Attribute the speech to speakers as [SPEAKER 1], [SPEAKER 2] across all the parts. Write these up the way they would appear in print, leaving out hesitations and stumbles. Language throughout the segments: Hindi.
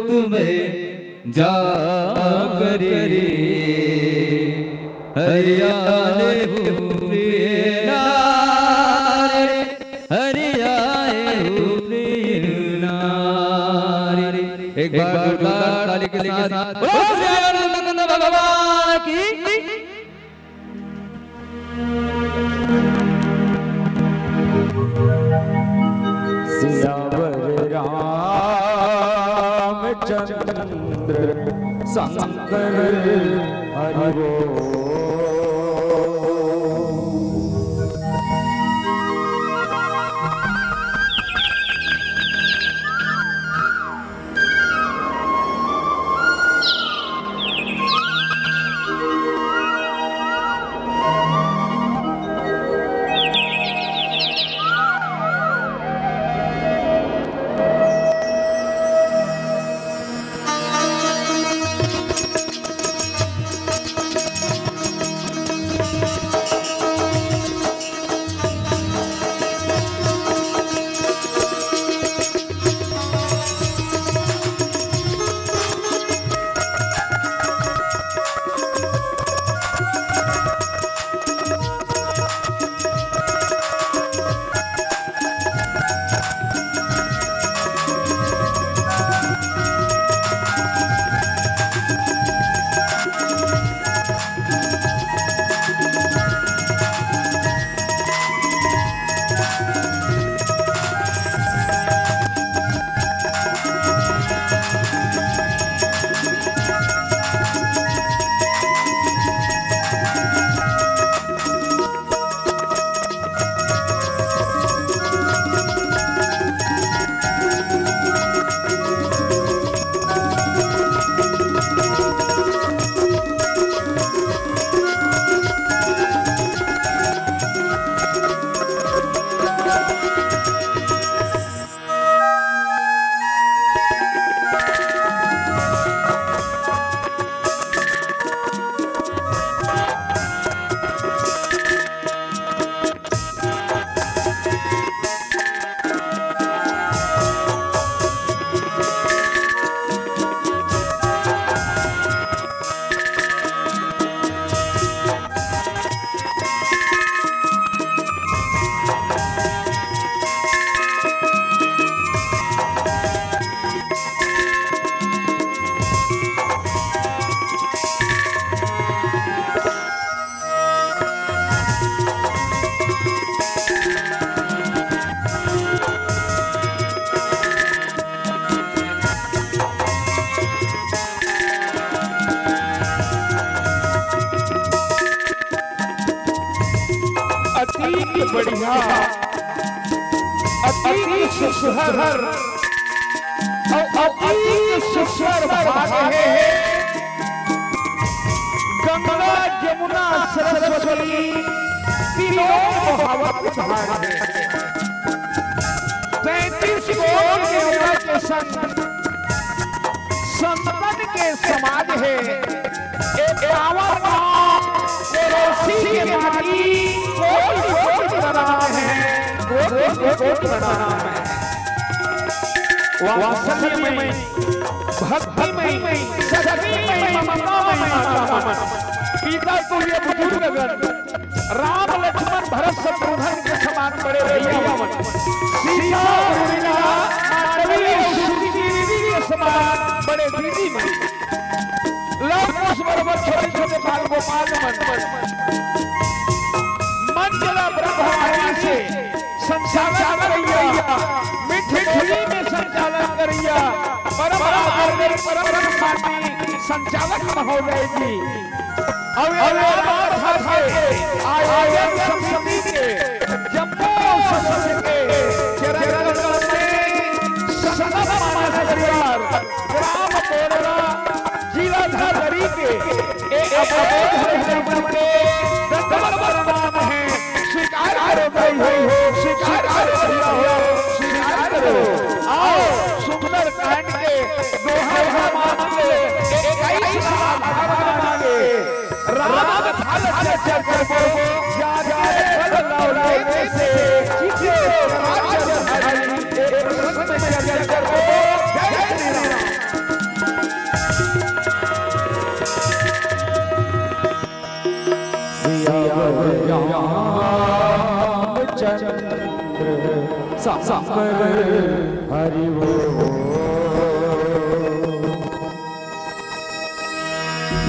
[SPEAKER 1] तुम्हें जाकर हरियाले एक बार ताली के साथ भगवान की
[SPEAKER 2] सियावर रामचंद्र शंकर हरि बोल। बढ़िया अतीत सुखर अतीत सुखर भागे गंगा यमुना सरस्वती तीनों महावत भाग है 33 करोड़ के संतन के समाज है 51 के माटी कोट नाम है कोट नाम है वात्सल्य में भक्ति में सती में ममता में पिता तुल्य बुजुर्गगण राम लक्ष्मण भरत शत्रुघ्न के समान बड़े भैयावन सीता उर्मिला मांडवी श्रुति के समान बड़े दीदी में लव कुश बराबर छोटे छोटे बाल गोपाल मंजला ब्रह्मवाणी से संचालन करिया मिठी झुली में संचालन करिया परम पार्टी संचालक महोदय जी आयोजन समिति के जम्मू संसद के चरण में सदन परिवार ग्राम कोरला जिला धरी के अवैध के नाम है स्वीकार करो आओ सुंदर कांड के दोहा मांगे 21 मांगे राम कथा चर्चा करबो जा जा लौलाए से चिचे राज हरि एक प्रसन्न चर्चा करबो जय श्री राम। शंकर हरि बोल।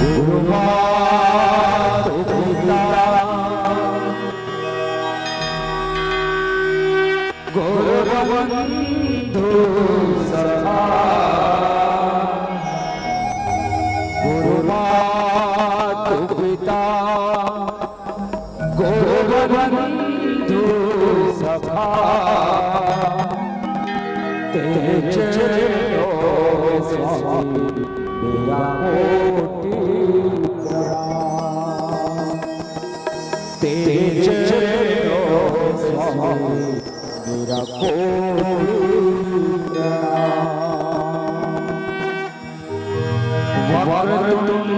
[SPEAKER 2] गुरु मातु पिता गुरु बंधु सखा गुरु मातु पिता गुरु बंधु सखा तेरे चरणों स्वामी मेरा कोटि प्रणाम। तेरे चरणों स्वामी मेरा कोटि प्रणाम। वक्रतुंड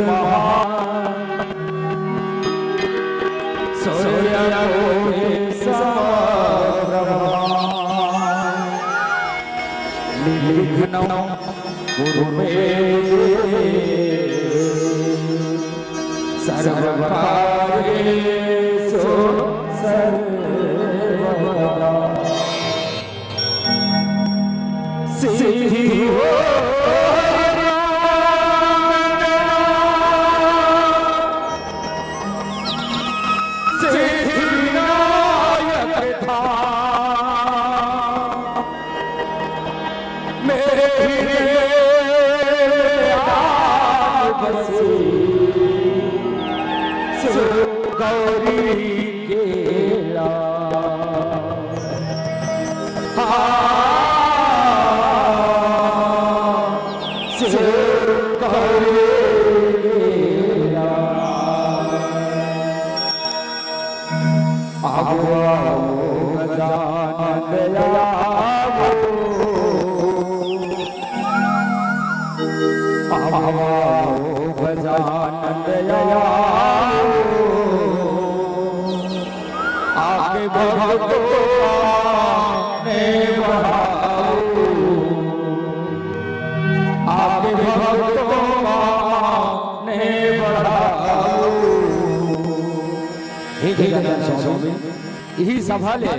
[SPEAKER 2] महाकाय सूर्यकोटि समप्रभा निर्विघ्नं कुरु मे सर्वकार्येषु सर्वदा। सिद्धियो गौरी केला गौरी केला आओ गजानन दयालो आओ गजानन दयालो आके भक्तों ने बढ़ाओ आके भक्तों ने बढ़ाओ। यही सभा ले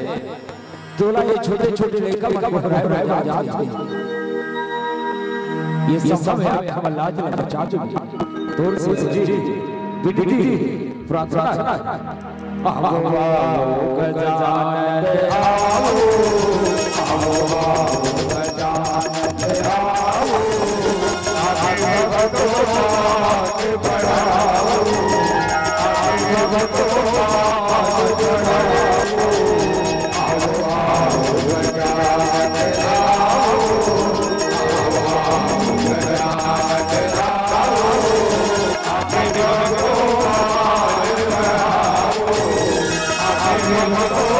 [SPEAKER 2] तोला ये छोटे छोटे लड़का मन ये सब है आप लाज न बचा जो तोर से जी विधि प्रार्थना आओ गजानन आओ गजानन आओ आगे भक्तों के बढ़ाओ आगे भक्तों के बढ़ाओ आओ गजानन आओ गजानन आओ आगे भक्तों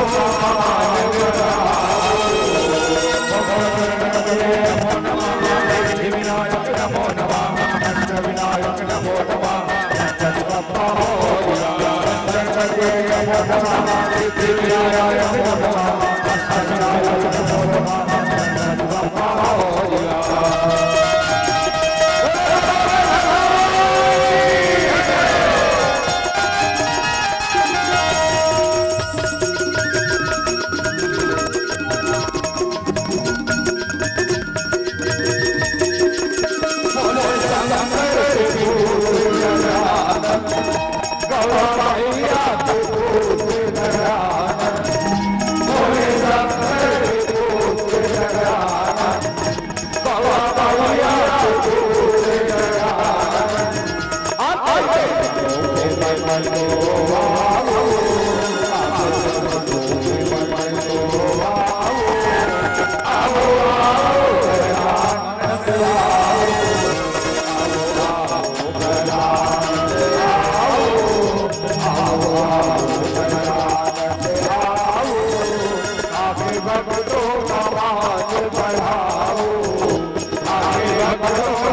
[SPEAKER 2] भक्तों का आवाज बढ़ाओ आगे भक्तों